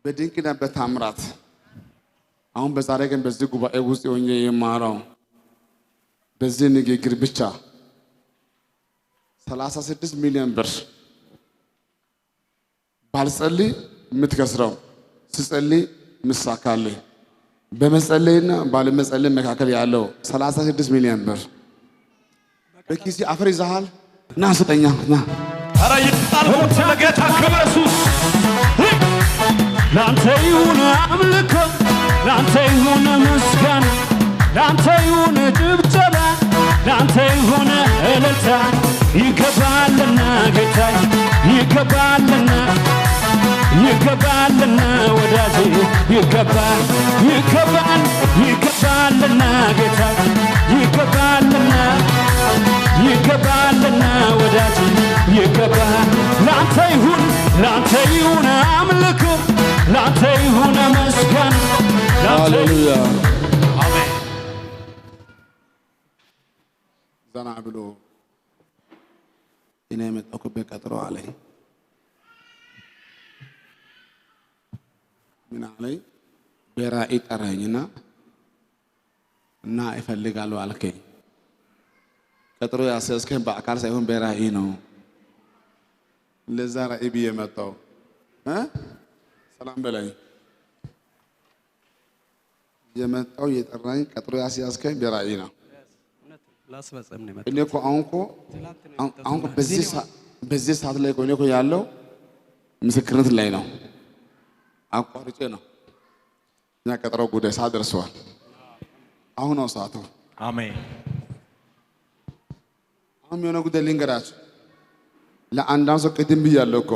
በድንቅና በታምራት አሁን በዛሬ ቀን በዚህ ጉባኤ ውስጥ ሆኜ የማራው በዚህ ንግግር ብቻ 36 ሚሊዮን ብር ባልጸልይ የምትከስረው ስጸልይ ምሳካልህ በመጸለይና ባለመጸለይ መካከል ያለው 36 ሚሊዮን ብር በኪሲ አፈር ይዛሃል ና ስጠኛ ና አረ ይጣልሁት ለጌታ ክብር ኢየሱስ ላንተ ይሁን አምልኮ ላንተ ይሁን ምስጋና ላንተ ይሁን ጭብጨባ ላንተ ይሁን እልልታ ይገባልና ጌታ ይገባልና ይገባልና ወዳጄ ይገባል ይገባል ይገባልና ጌታ ይገባልና ይገባልና ወዳጄ ይገባል ላንተ ይሁን አምልኮ ላንተ ይሁን ምስጋና ሃሌሉያ አሜን ዘና ብሎ እኔ መጣኩበት ቀጥሮ አለኝ ምን አለኝ በራእይ ጠራኝና እና እፈልጋለሁ አልከኝ ቀጥሮ ያሰስከኝ በአካል ሳይሆን በራእይ ነው ለዛ ራእይ ብዬ መጣሁ ሰላም በላይ የመጣው የጠራኝ ቀጥሮ ያስያዝከኝ በራእይ ነው ላስፈጽም ነው እኔ እኮ አሁን በዚህ ሰዓት ላይ እኔ እኮ ያለው ምስክርነት ላይ ነው አቋርጬ ነው እና ቀጥሮ ጉዳይ ሰዓት ደርሷል አሁን ነው ሰዓቱ አሜን አሁን የሆነ ጉዳይ ልንገራችሁ ለአንዳንድ ሰው ቅድም ብያለሁ እኮ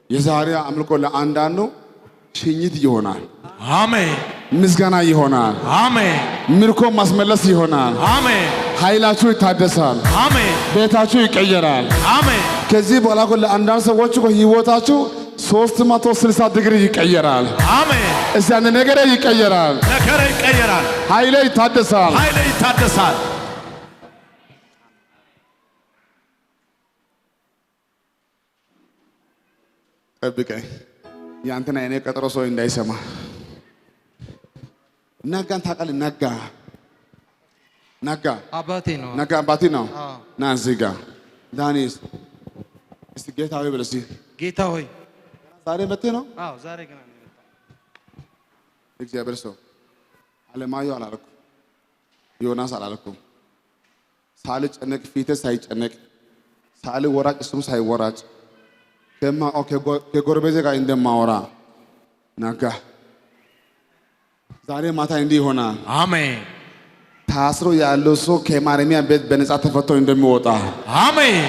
የዛሬ አምልኮ ለአንዳንዱ ሽኝት ይሆናል አሜን ምስጋና ይሆናል አሜን ምርኮ ማስመለስ ይሆናል አሜን ኃይላችሁ ይታደሳል አሜን ቤታችሁ ይቀየራል አሜን ከዚህ በኋላ እኮ ለአንዳንድ ሰዎች እኮ ህይወታችሁ 360 ዲግሪ ይቀየራል አሜን እስቲ አንድ ነገር ይቀየራል ኃይሌ ይታደሳል ጠብቀኝ ያንተና የኔ ቀጠሮ ሰው እንዳይሰማ ነጋን ታውቃለህ ነጋ አባቴ ነው ነጋ አባቴ ነው ና እዚህ ጋር ዳኒስ እስቲ ጌታ ሆይ በል እስቲ ጌታ ሆይ ዛሬ መጥተህ ነው አዎ ዛሬ ገና ነው የመጣው እግዚአብሔር ሰው አለማየሁ አላልኩም ዮናስ አላልኩም ሳልጨነቅ ፊቴ ሳይጨነቅ ሳልወራጭ እሱም ሳይወራጭ ከጎረቤቴ ጋር እንደማወራ ነጋ ዛሬ ማታ እንዲህ ይሆናል አሜን ታስሮ ያለው ሰው ከማረሚያ ቤት በነፃ ተፈቶ እንደሚወጣ አሜን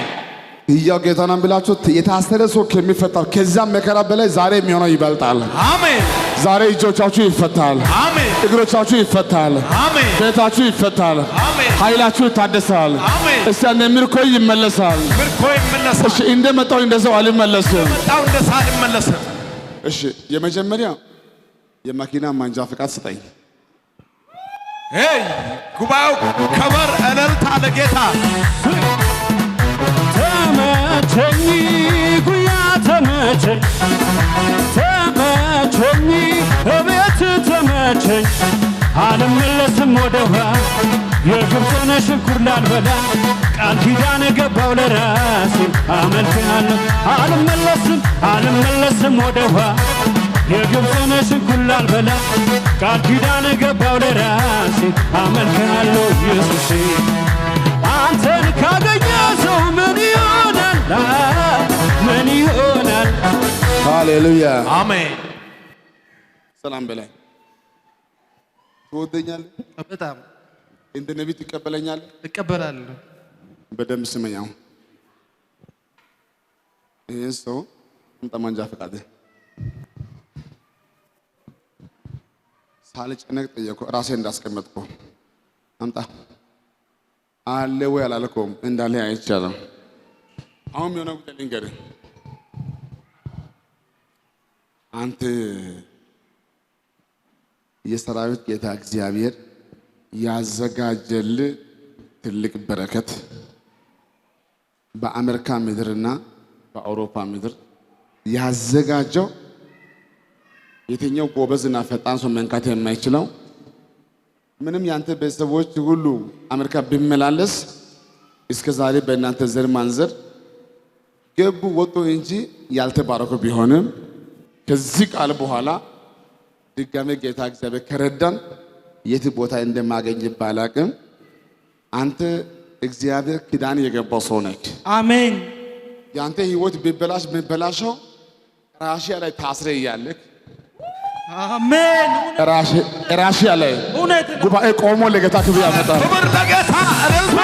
ይያው ጌታና ብላችሁ የታሰረ ሰው ከሚፈታው ከዛ መከራ በላይ ዛሬ የሚሆነው ይበልጣል አሜን ዛሬ እጆቻችሁ ይፈታል አሜን እግሮቻችሁ ይፈታል አሜን ቤታችሁ ይፈታል አሜን ኃይላችሁ ይታደሳል አሜን እስቲ አንተ ምርኮ ይመለሳል እሺ እንደመጣው እንደሰው አልመለስም እሺ የመጀመሪያ የመኪና ማንጃ ፍቃድ ስጠኝ ጉባኤው ከበር እልልታ ለጌታ ተመቸኝ ጉያ ተመቸኝ እቤት ተመቸኝ አልመለስም ወደኋላ የግብፅን ሽንኩር ላልበላ ቃል ኪዳን ገባው ለራሴ አመልክሃለሁ አልመለስም ወደኋላ የግብፅን ሽንኩር ላልበላ ቃል ኪዳን ገባው ለራሴ አመልክሃለሁ ኢየሱሴ አንተን ካገኘ ሰው ምን ይሆናል ሃሌሉያ አሜን ሰላም በላይ ትወደኛለህ በጣም እንደ ነቢይ ትቀበለኛለህ እቀበላለሁ በደንብ ስመኛው ይህን ሰው አምጣ ማንጃ ፍቃድ ሳልጨነቅ ጠየቅኩ ራሴ እንዳስቀመጥኩ አምጣ አለ ወይ አላልኩም እንዳለ አይቻለም አሁን የሆነ ጉዳይ ልንገርህ አንተ የሰራዊት ጌታ እግዚአብሔር ያዘጋጀልህ ትልቅ በረከት በአሜሪካ ምድርና በአውሮፓ ምድር ያዘጋጀው የትኛው ጎበዝና ፈጣን ሰው መንካት የማይችለው ምንም ያንተ ቤተሰቦች ሁሉ አሜሪካ ቢመላለስ እስከ ዛሬ በእናንተ ዘር ማንዘር ገቡ ወጡ እንጂ ያልተባረኩ ቢሆንም ከዚህ ቃል በኋላ ድጋሜ ጌታ እግዚአብሔር ከረዳን የት ቦታ እንደማገኝ ባላቅም አንተ እግዚአብሔር ኪዳን የገባው ሰው ነህ። አሜን። ያንተ ህይወት ቢበላሸው ራሽያ ላይ ታስረ እያለህ አሜን። ራሽያ ላይ ጉባኤ ቆሞ ለጌታ ክብር ያመጣል። ክብር ለጌታ እልልታ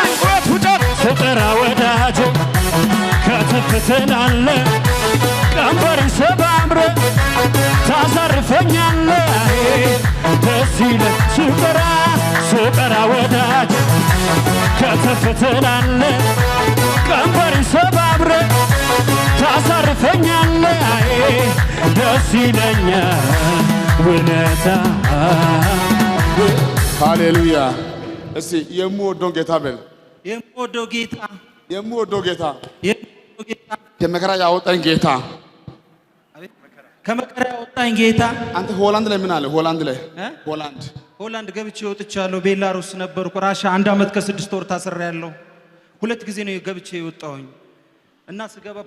ውጨት ስጠራ ወዳጄ ከትፍትናለ ቀንበር ሰባብረ ታሳርፈኛለ ደስ ይለኝ ስጠራ ወዳጄ ከትፍትናለ ቀንበር ሰባብረ ታሳርፈኛለ ደስ ይለኛል ውለታ ሃሌሉያ። እስቲ የምወደው ጌታ በል። የምወደው ጌታ የምወደው ጌታ የምወደው ጌታ ከመከራ ያወጣኝ ጌታ ከመከራ ያወጣኝ ጌታ። አንተ ሆላንድ ላይ ምን አለ? ሆላንድ ላይ ሆላንድ ገብቼ ወጥቻለሁ። ቤላሩስ ነበርኩ። ራሻ 1 ዓመት ከ6 ወር ታስሬያለሁ። 2 ጊዜ ነው ገብቼ የወጣሁኝ እና ስገባ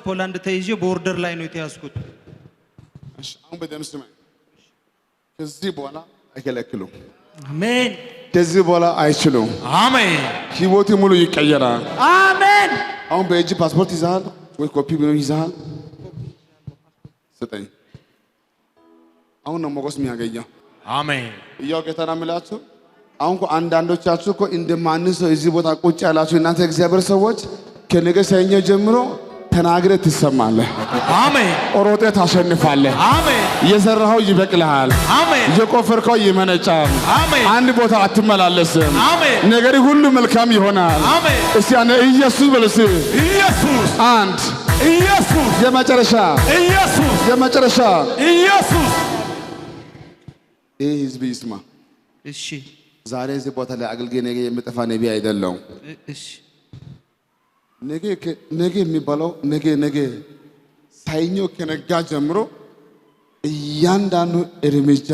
ፖላንድ ተይዤ ቦርደር ላይ ነው የተያዝኩት። እሺ አሁን በደምብ ስማኝ። ከዚህ በኋላ አይከለክሉም። አሜን። ከዚህ በኋላ አይችሉም። አሜን። ህይወት ሙሉ ይቀየራል። አሜን። አሁን በእጅ ፓስፖርት ይዘሃል ወይ ኮፒ ቢሆን ይዘሃል? ስጠኝ። አሁን ነው ሞገስ የሚያገኘው። አሜን። እያው ጌታና ምላችሁ አሁን እኮ አንዳንዶቻችሁ እኮ እንደማንስ ሰው እዚህ ቦታ ቁጭ ያላችሁ እናንተ እግዚአብሔር ሰዎች ከነገ ሰኞ ጀምሮ ተናግረህ ትሰማለህ። አሜን። ሮጠህ ታሸንፋለህ። አሜን። የዘራኸው ይበቅልሃል። አሜን። የቆፈርከው ይመነጫል። አሜን። አንድ ቦታ አትመላለስም። አሜን። ነገር ሁሉ መልካም ይሆናል። አሜን። እስቲ አንተ ኢየሱስ በልስ። ኢየሱስ አንድ ኢየሱስ የመጨረሻ ኢየሱስ የመጨረሻ ኢየሱስ። ይህ ህዝብ ይስማ። እሺ ዛሬ እዚህ ቦታ ላይ አገልጋይ ነገ የምጠፋ ነቢይ አይደለም። እሺ ነገ የሚባለው ነገ ሳይኞ ከነጋ ጀምሮ እያንዳንዱ እርምጃ፣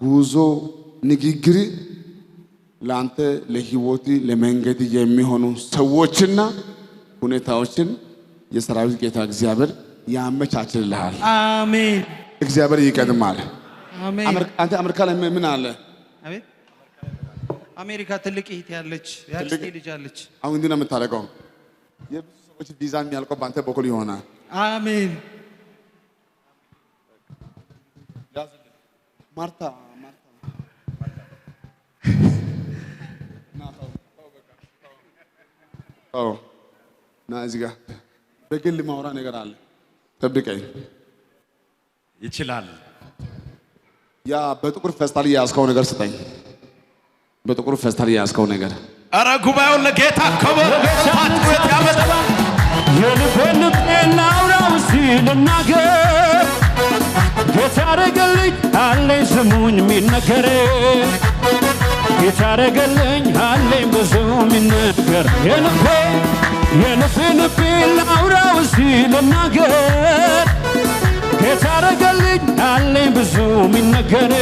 ጉዞ፣ ንግግር ለአንተ ለህይወት ለመንገድ የሚሆኑ ሰዎችና ሁኔታዎችን የሰራዊት ጌታ እግዚአብሔር ያመቻችልሃል። አሜን። እግዚአብሔር ይቀድማል። አሜን። አንተ አሜሪካ ላይ ምን አለ? አቤት። አሜሪካ ትልቅ እህት ያለች ያክስቴ ልጅ አለች። አሁን እንዲህ ነው የምታደርገው። የብዙ ሰዎች ቪዛ የሚያልቀው በአንተ በኩል ይሆናል። አሜን። ማርታ ና እዚህ ጋር በግል ማውራ ነገር አለ። ጠብቀኝ። ይችላል። ያ በጥቁር ፌስታል የያዝከው ነገር ስጠኝ። በጥቁር ፌስታል የያዝከው ነገር አረ ጉባኤውን ለጌታ ክብር ለጌታ ያመጣ። የልቤን ላውራው እስቲ ልናገር ጌታ አደረገልኝ አለኝ ስሙኝ የሚነገር ጌታ አደረገልኝ አለኝ ብዙ የሚነገር የልቤን ላውራው እስቲ ልናገር ጌታ አደረገልኝ አለኝ ብዙ የሚነገር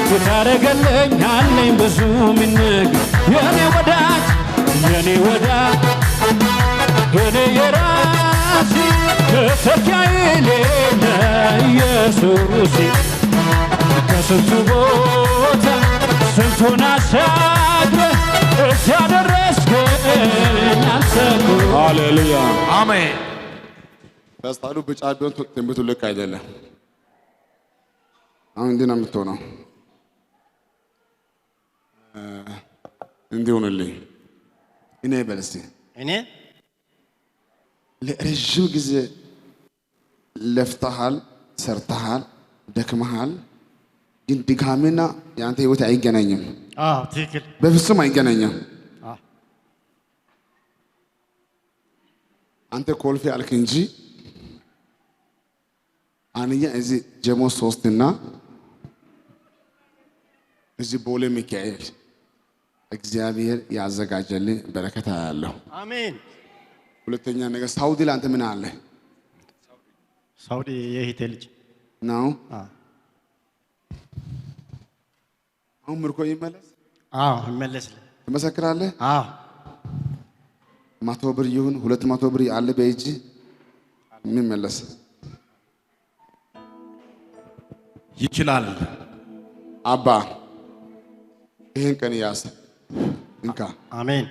ጌታ አደረገልኝ አለኝ ብዙ የሚነገር የኔ ወዳጅ የኔ የራሴ ተተኪያዬ ሌለ ኢየሱስ ከስንቱ ቦታ ስንቱን አሻግረህ እዚያ ደረስከኝ አንተ እኮ። ሃሌሉያ አሜን። ፌስታሉ ብጫ ቢሆን ትንቢቱ ልክ አይደለም። አሁን እንዲህ ነው የምትሆነው። እንዲህ ሆነልኝ። እኔ በል እስቲ እኔ ለረጅም ጊዜ ለፍተሃል፣ ሰርተሃል፣ ደክመሃል። ግን ድካምና የአንተ ህይወት አይገናኝም። ትክክል። በፍጹም አይገናኝም። አንተ ኮልፌ አልክ እንጂ አንኛ እዚህ ጀሞ 3 እና እዚህ ቦሌ ሚካኤል እግዚአብሔር ያዘጋጀልኝ በረከታ ያለው። አሜን። ሁለተኛ ነገር ሳውዲ ላይ አንተ ምን አለ? ሳውዲ የእህቴ ልጅ ነው። አሁን ምርኮ ይመለስ? አዎ ይመለስልህ። ትመሰክራለህ? አዎ 100 ብር ይሁን 200 ብር አለ በእጅ ምን መለስ ይችላል። አባ ይሄን ቀን ያስ እንካ። አሜን።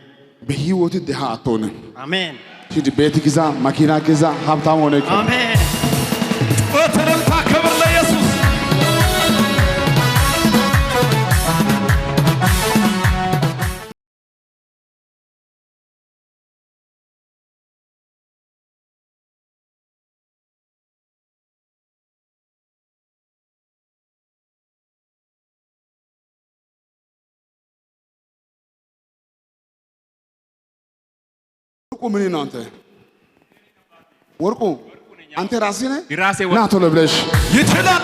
በህይወት ድሃ አትሆንም። አሜን። ሂድ ቤት ግዛ፣ መኪና ግዛ፣ ሀብታም ሆነ። አሜን። በትልልታ ክብር ለኢየሱስ። ወርቁ ምን ነው አንተ? ወርቁ አንተ ራስህ ነህ? ራሴ ና ቶሎ ብለሽ ይችላል።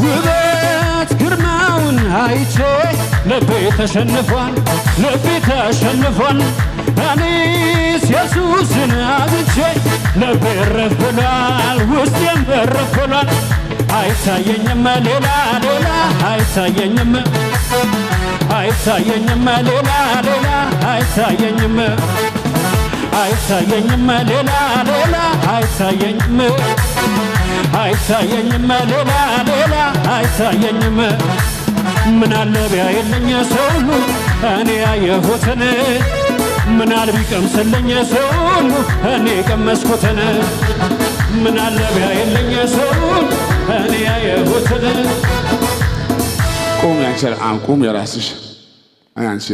ውበት ግርማውን አይቼ ልቤ ተሸንፏል፣ ልቤ ተሸንፏል። እኔስ ኢየሱስን አግኝቼ ልቤ እረፍ ብሏል፣ ውስጤም እረፍ ብሏል። አይታየኝም ሌላ ሌላ አይታየኝም አይታየኝም ሌላ ሌላ አይታየኝም አይታየኝም ሌላ ሌላ አይታየኝም አይታየኝም ሌላ ሌላ አይታየኝም። ምን አለ ቢያየልኝ ሰው ሁሉ እኔ ያየሁትን፣ ምን አለ ቢቀምስልኝ ሰው ሁሉ እኔ የቀመስኩትን፣ ምን አለ ቢያየልኝ ሰው ሁሉ እኔ ያየሁትን። ቁም ያንቺ ቁም የራስሽ አንቺ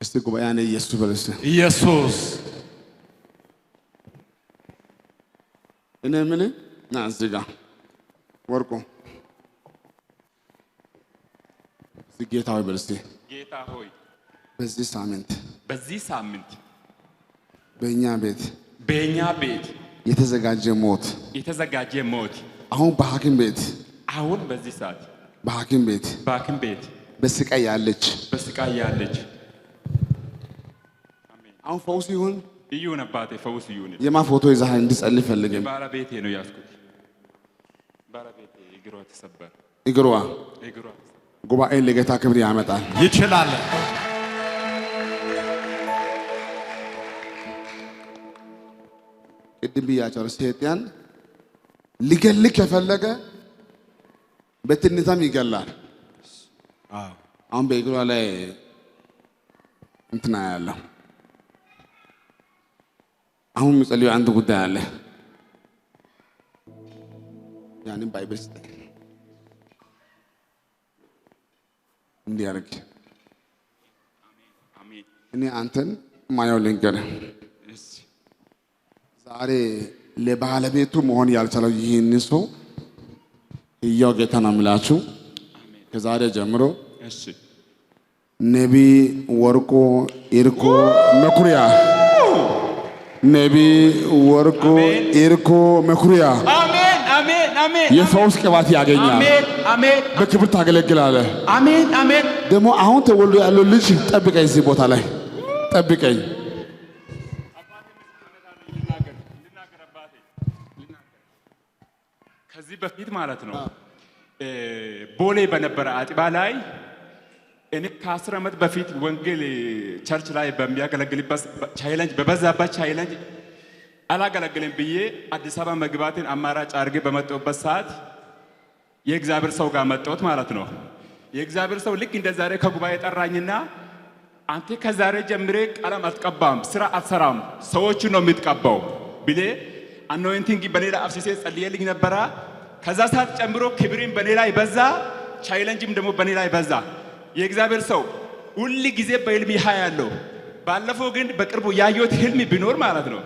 እስቲ ጉባኤ ያኔ ኢየሱስ በለስ ኢየሱስ እኔ ምን ና እዚህ ጋር ወርቁ እዚህ ጌታ ሆይ በል እስቲ ጌታ ሆይ በዚህ ሳምንት በእኛ ቤት የተዘጋጀ ሞት አሁን በሐኪም በዚህ ሰዓት በሐኪም ቤት በስቃይ ያለች አሁን ፈውስ ይሁን አባቴ ፈውስ ይሁን። የማ ፎቶ ይዘህ እንድጸልይ ፈልገኝ። ባለቤቴ ነው ያስኩት። ባለቤቴ እግሯ ተሰበረ። እግሯ ጉባኤ ለጌታ ክብር ያመጣል። ይችላል። ቅድም ብያቸዋለሁ። ሰይጣን ሊገልክ የፈለገ በትንታም ይገላል። አሁን በእግሯ ላይ እንትና ያለው አሁን ምጸልዩ አንድ ጉዳይ አለ። ያንን ባይብል ስጠኝ እንዲያርግ እኔ አንተን ማየው ልንገርህ። ዛሬ ለባለቤቱ መሆን ያልቻለው ይህን ሰው ሕያው ጌታ ነው የምላችሁ። ከዛሬ ጀምሮ ነቢይ ወርቁ ኢርኮ መኩሪያ ነቢይ ወርቁ ኢርኮ መኩሪያ አሜን አሜን አሜን የፈውስ ቅባት ያገኛል። አሜን አሜን በክብር ታገለግላለህ። አሜን አሜን። ደግሞ አሁን ተወልዶ ያለው ልጅ ጠብቀኝ፣ እዚህ ቦታ ላይ ጠብቀኝ። ከዚህ በፊት ማለት ነው ቦሌ በነበረ አጥባ ላይ እኔ ከ10 ዓመት በፊት ወንጌል ቸርች ላይ በሚያገለግልበት ቻሌንጅ በበዛበት ቻሌንጅ አላገለግልም ብዬ አዲስ አበባ መግባትን አማራጭ አድርጌ በመጣሁበት ሰዓት የእግዚአብሔር ሰው ጋር መጣሁት ማለት ነው። የእግዚአብሔር ሰው ልክ እንደ ዛሬ ከጉባኤ ጠራኝና አንተ ከዛሬ ጀምሬ ቀለም አትቀባም፣ ስራ አትሰራም፣ ሰዎችን ነው የምትቀባው ብሌ አኖይንቲንግ በሌላ አፍሲሴ ጸልየልኝ ነበረ። ከዛ ሰዓት ጨምሮ ክብሪም በኔ ላይ በዛ፣ ቻሌንጅም ደግሞ በኔ ላይ በዛ። የእግዚአብሔር ሰው ሁሉ ጊዜ በህልም ያያለው። ባለፈው ግን በቅርቡ ያየሁት ህልም ቢኖር ማለት ነው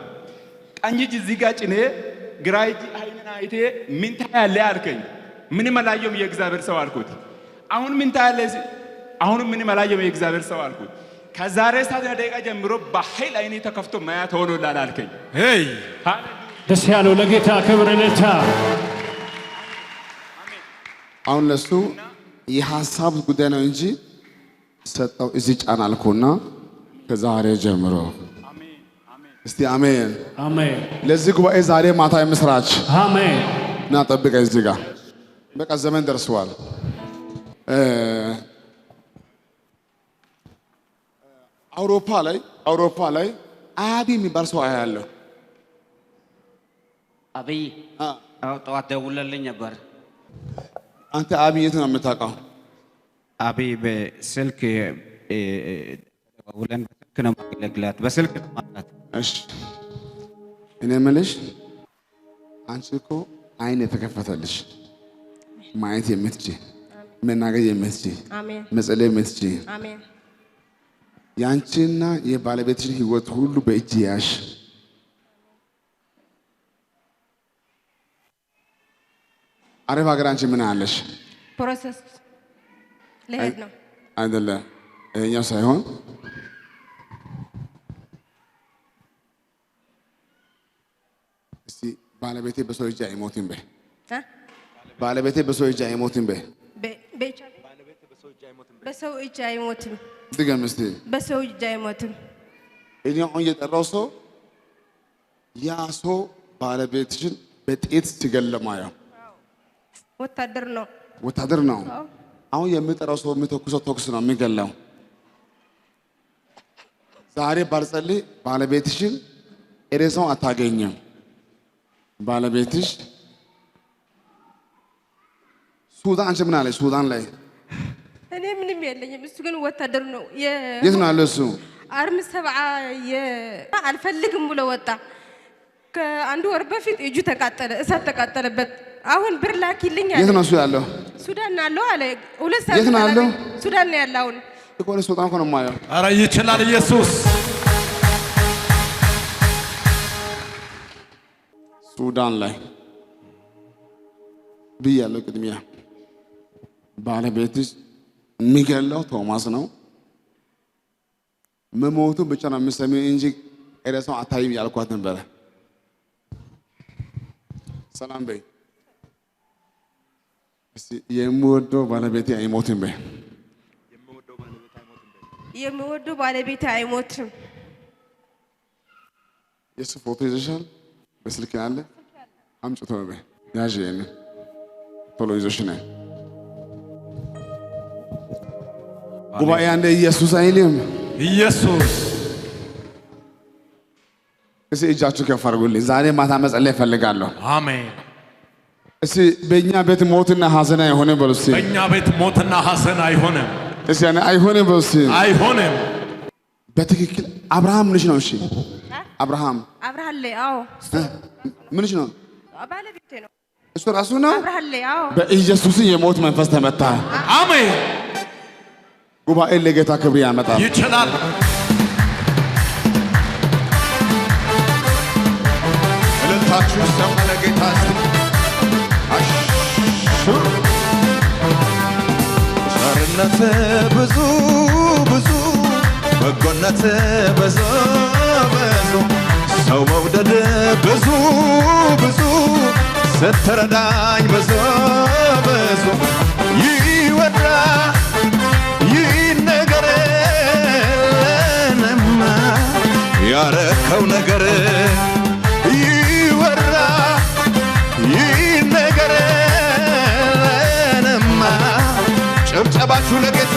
ቀኝ እጅ እዚህ ጋር ጭኔ ግራ እጅ አይንን አይቴ ምን ታያለህ አልከኝ። ምንም አላየሁም የእግዚአብሔር ሰው አልኩት። አሁን ምን ታያለህ? አሁን ምንም አላየሁም የእግዚአብሔር ሰው አልኩት። ከዛሬ ሰዓት ደቂቃ ጀምሮ በኃይል አይኔ ተከፍቶ ማየት ሆኖላል አልከኝ። ሄይ ደስ ያለው ለጌታ ክብር ለታ አሁን ለሱ የሐሳብ ጉዳይ ነው እንጂ ሰጠው እዚህ ጫና አልኩና ከዛሬ ጀምሮ እስቲ አሜን አሜን ለዚህ ጉባኤ ዛሬ ማታ የምስራች አሜን እና ጠብቀኝ እዚህ ጋር በቃ ዘመን ደርሷል አውሮፓ ላይ አቢ የሚባል ሰው አያለሁ አብይ ጠዋት ደውለልኝ ነበር አንተ አቢ የት ነው የምታውቀው አብይ በስልክ ደውለን በስልክ ነው ማገለግላት በስልክ ነው ማለት እሺ እኔ የምልሽ አንቺ እኮ አይን የተከፈተልሽ ማየት የምትችይ መናገር የምትችይ አሜን መጸለይ የምትችይ አሜን ያንቺና የባለቤትሽን ህይወት ሁሉ በእጅ ያሽ አረብ ሀገር አንቺ ምን አለሽ ፕሮሰስ ለሄድ ነው አይደለ እኛው ሳይሆን እስቲ ባለቤቴ በሰው እጅ አይሞትም በይ ባለቤቴ በሰው እጅ አይሞትም በይ በሰው እጅ አይሞትም ድገም እስቲ በሰው እጅ አይሞትም እኔ አሁን የጠራው ሰው ያ ሰው ባለቤትሽን በጥይት ሲገለማየው ወታደር ነው አሁን የምጠራው ሰው የሚተኩሰው ተኩስ ነው የሚገለው ዛሬ ባልጸልይ ባለቤትሽን ሬሳው አታገኝም ባለቤትሽ ሱዳን አንቺ ምን አለሽ ሱዳን ላይ እኔ ምንም የለኝም እሱ ግን ወታደር ነው የት ነው ያለው እሱ አርም ሰብዓ አልፈልግም ብሎ ወጣ ከአንድ ወር በፊት እጁ ተቃጠለ እሳት ተቃጠለበት አሁን ብር ላኪልኝ አለ የት ነው እሱ ያለው ሱዳን አለው አለ ሁለት ሰዓት የት ነው ያለው ሱዳን ነው ያለው አሁን እኮ ሱዳን እኮ ነው የማየው ኧረ ይችላል ኢየሱስ ሱዳን ላይ ብያለሁ ቅድሚያ ባለቤትሽ የሚገለው ቶማስ ነው መሞቱ ብቻ ነው የምትሰሚው እንጂ ሬሳው አታይም ያልኳት ነበረ ሰላም በይ እስቲ የምወደው ባለቤቴ አይሞትም በይ የምወደው ባለቤቴ አይሞትም የሱ ፎቶ ይዘሻል በስልክ አለ አምጪ ቶሎ በይ ያዥ የኔ ቶሎ ይዘሽ ነይ ጉባኤ አንደ ኢየሱስ አይልም ኢየሱስ እስቲ እጃችሁ ከፍ አድርጉልኝ ዛሬ ማታ መጸለይ እፈልጋለሁ አሜን እስቲ በእኛ ቤት ሞትና ሐዘን አይሆንም በሉ እስቲ በእኛ ቤት ሞትና ሐዘን አይሆንም እስቲ አይሆንም በሉ እስቲ አይሆንም በትክክል አብርሃም ምንሽ ነው እሺ አብርሃም ላይ አዎ ምንሽ ነው ባለቤቴ ነው እሱ ራሱ ነው ላይ አዎ በኢየሱስ የሞት መንፈስ ተመታ አሜን ጉባኤ ለጌታ ክብር ያመጣል ይችላል እልልታችሁ ይሰማ ለጌታ ቸርነት ብዙ ብዙ በጎነት ብዙ ብዙ ሰው መውደድ ብዙ ብዙ ስትረዳኝ ብዙ ብዙ ይወራ ይነገረንማ ያረከው ነገር ይወራ ይነገረንማ ጭብጨባችሁ ለጌታ